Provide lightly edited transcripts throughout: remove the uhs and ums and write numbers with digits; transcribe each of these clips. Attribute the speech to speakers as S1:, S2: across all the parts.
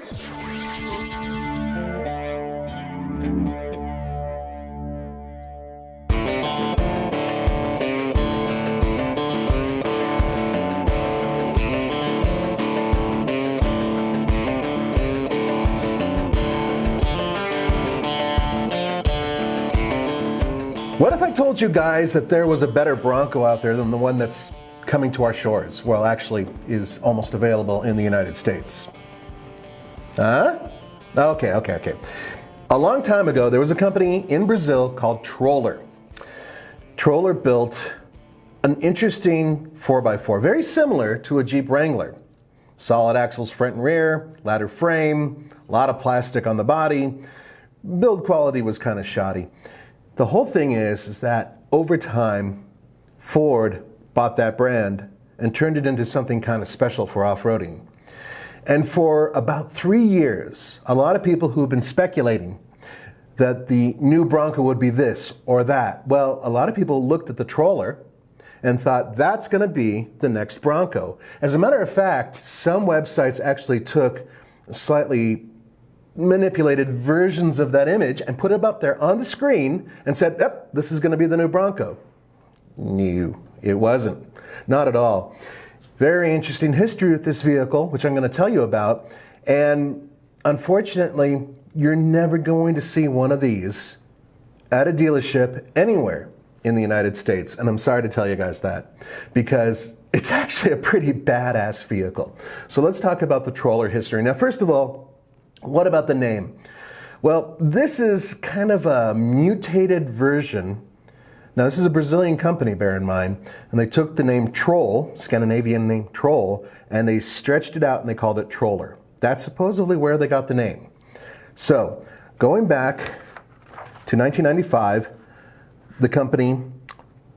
S1: What if I told you guys that there was a better Bronco out there than the one that's coming to our shores? Well, actually is almost available in the United States. Huh? Okay. A long time ago, there was a company in Brazil called Troller. Troller built an interesting 4x4, very similar to a Jeep Wrangler. Solid axles front and rear, ladder frame, a lot of plastic on the body. Build quality was kind of shoddy. The whole thing is that over time, Ford bought that brand and turned it into something kind of special for off-roading. And for about 3 years, a lot of people who've been speculating that the new Bronco would be this or that, well, a lot of people looked at the Troller and thought that's going to be the next Bronco. As a matter of fact, some websites actually took slightly manipulated versions of that image and put it up there on the screen and said, yep, this is going to be the new Bronco. No, it wasn't. Not at all. Very interesting history with this vehicle, which I'm going to tell you about. And unfortunately, you're never going to see one of these at a dealership anywhere in the United States. And I'm sorry to tell you guys that, because it's actually a pretty badass vehicle. So let's talk about the Troller history. Now, first of all, what about the name? Well, this is kind of a mutated version. Now, this is a Brazilian company, bear in mind, and they took the name Troll, Scandinavian name Troll, and they stretched it out and they called it Troller. That's supposedly where they got the name. So, going back to 1995, the company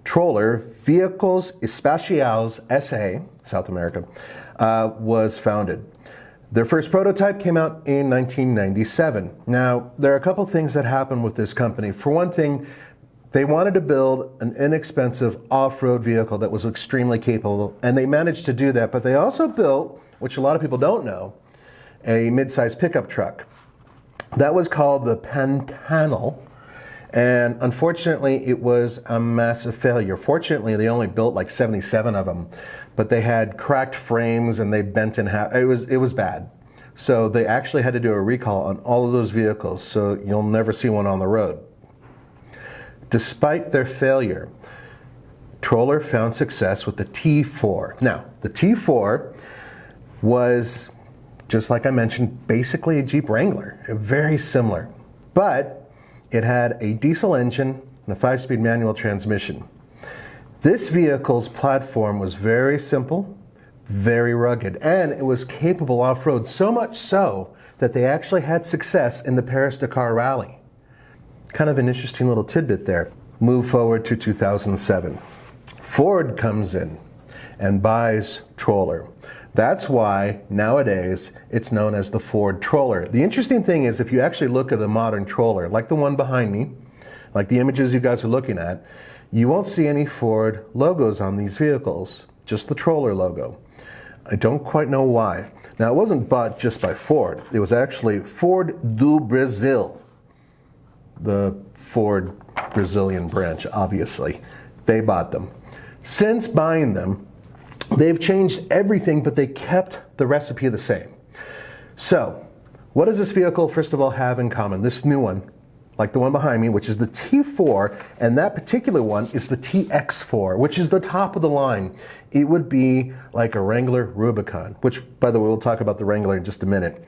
S1: Troller Vehicles Espaciais SA, South America, was founded. Their first prototype came out in 1997. Now, there are a couple things that happened with this company. For one thing, they wanted to build an inexpensive off-road vehicle that was extremely capable, and they managed to do that. But they also built, which a lot of people don't know, a mid-size pickup truck. That was called the Pantanal, and unfortunately, it was a massive failure. Fortunately, they only built like 77 of them, but they had cracked frames and they bent in half. It was bad. So they actually had to do a recall on all of those vehicles, so you'll never see one on the road. Despite their failure, Troller found success with the T4. Now, the T4 was, just like I mentioned, basically a Jeep Wrangler, very similar, but it had a diesel engine and a 5-speed manual transmission. This vehicle's platform was very simple, very rugged, and it was capable off-road, so much so that they actually had success in the Paris-Dakar Rally. Kind of an interesting little tidbit there. Move forward to 2007. Ford comes in and buys Troller. That's why nowadays it's known as the Ford Troller. The interesting thing is, if you actually look at a modern Troller, like the one behind me, like the images you guys are looking at, you won't see any Ford logos on these vehicles, just the Troller logo. I don't quite know why. Now, it wasn't bought just by Ford. It was actually Ford do Brasil, the Ford Brazilian branch, obviously. They bought them. Since buying them, they've changed everything, but they kept the recipe the same. So, what does this vehicle, first of all, have in common? This new one, like the one behind me, which is the T4, and that particular one is the TX4, which is the top of the line. It would be like a Wrangler Rubicon, which, by the way, we'll talk about the Wrangler in just a minute.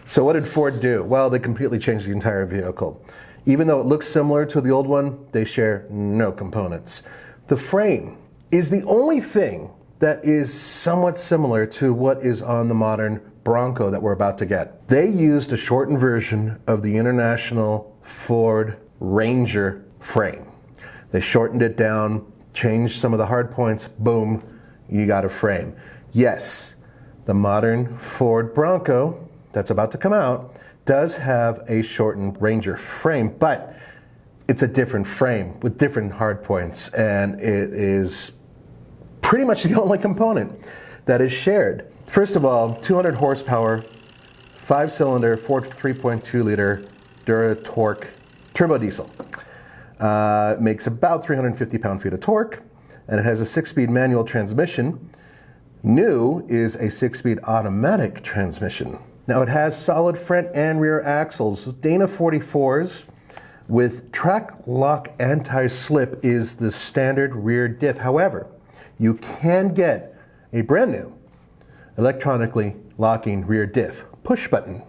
S1: So what did Ford do? Well, they completely changed the entire vehicle. Even though it looks similar to the old one, they share no components. The frame is the only thing that is somewhat similar to what is on the modern Bronco that we're about to get. They used a shortened version of the International Ford Ranger frame. They shortened it down, changed some of the hard points, boom, you got a frame. Yes, the modern Ford Bronco that's about to come out does have a shortened Ranger frame, but it's a different frame with different hard points, and it is pretty much the only component that is shared. First of all, 200 horsepower, 5-cylinder, 3.2-liter Dura-Torque turbo diesel. It makes about 350 pound-feet of torque, and it has a 6-speed manual transmission. New is a 6-speed automatic transmission. Now it has solid front and rear axles. Dana 44s with track lock anti-slip is the standard rear diff. However, you can get a brand new electronically locking rear diff push button,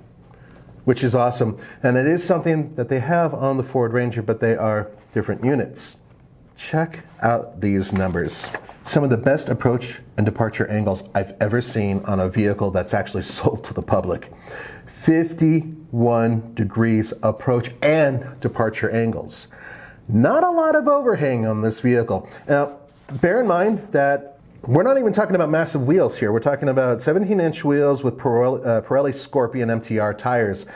S1: which is awesome. And it is something that they have on the Ford Ranger, but they are different units. Check out these numbers. Some of the best approach and departure angles I've ever seen on a vehicle that's actually sold to the public. 51 degrees approach and departure angles. Not a lot of overhang on this vehicle. Now, bear in mind that we're not even talking about massive wheels here. We're talking about 17-inch wheels with Pirelli Scorpion MTR tires.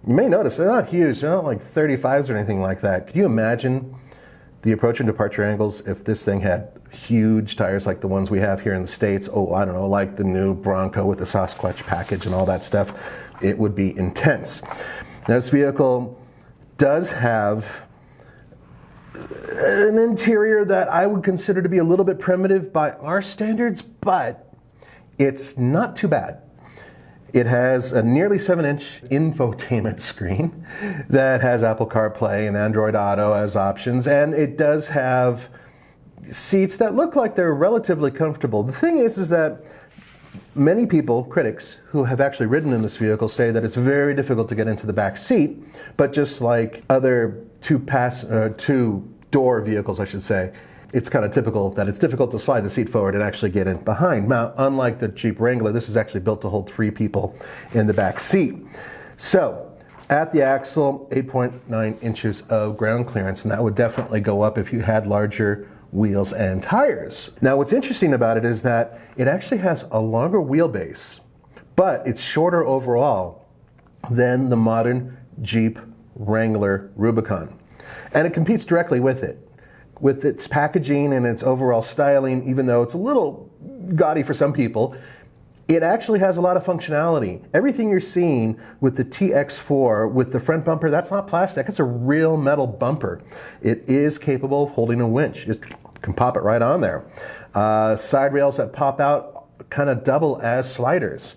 S1: You may notice they're not huge. They're not like 35s or anything like that. Could you imagine the approach and departure angles if this thing had huge tires like the ones we have here in the States? Oh, I don't know, like the new Bronco with the Sasquatch package and all that stuff. It would be intense. Now, this vehicle does have an interior that I would consider to be a little bit primitive by our standards, but it's not too bad. It has a nearly 7-inch infotainment screen that has Apple CarPlay and Android Auto as options, and it does have seats that look like they're relatively comfortable. The thing is that many people, critics, who have actually ridden in this vehicle say that it's very difficult to get into the back seat, but just like other two-door vehicles, I should say, it's kind of typical that it's difficult to slide the seat forward and actually get in behind. Now, unlike the Jeep Wrangler, this is actually built to hold 3 people in the back seat. So, at the axle, 8.9 inches of ground clearance, and that would definitely go up if you had larger wheels and tires. Now, what's interesting about it is that it actually has a longer wheelbase, but it's shorter overall than the modern Jeep Wrangler Rubicon. And it competes directly with it. With its packaging and its overall styling, even though it's a little gaudy for some people, it actually has a lot of functionality. Everything you're seeing with the TX4, with the front bumper, that's not plastic, it's a real metal bumper. It is capable of holding a winch. You can pop it right on there. Side rails that pop out kind of double as sliders.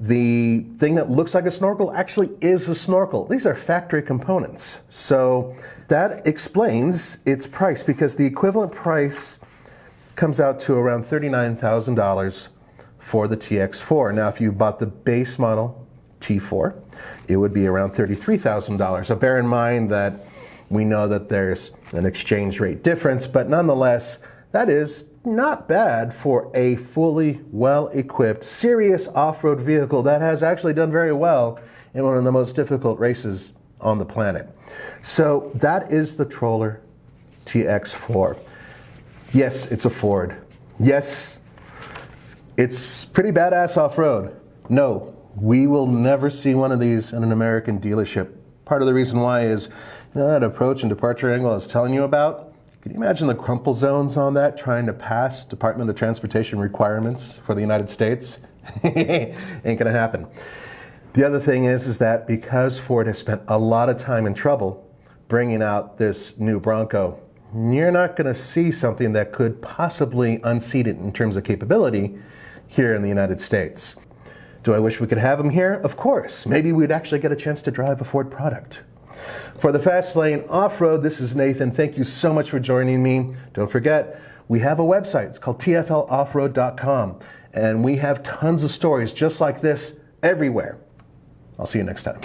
S1: The thing that looks like a snorkel actually is a snorkel. These are factory components. So that explains its price, because the equivalent price comes out to around $39,000 for the TX4. Now, if you bought the base model T4, it would be around $33,000. So bear in mind that we know that there's an exchange rate difference, but nonetheless, that is not bad for a fully well-equipped, serious off-road vehicle that has actually done very well in one of the most difficult races on the planet. So that is the Troller TX4. Yes, it's a Ford. Yes, it's pretty badass off-road. No, we will never see one of these in an American dealership. Part of the reason why is that approach and departure angle I was telling you about. Can you imagine the crumple zones on that trying to pass Department of Transportation requirements for the United States? Ain't gonna happen. The other thing is that because Ford has spent a lot of time and trouble bringing out this new Bronco, you're not gonna see something that could possibly unseat it in terms of capability here in the United States. Do I wish we could have them here? Of course. Maybe we'd actually get a chance to drive a Ford product. For the Fast Lane Off-Road, this is Nathan. Thank you so much for joining me. Don't forget, we have a website. It's called TFLoffroad.com, and we have tons of stories just like this everywhere. I'll see you next time.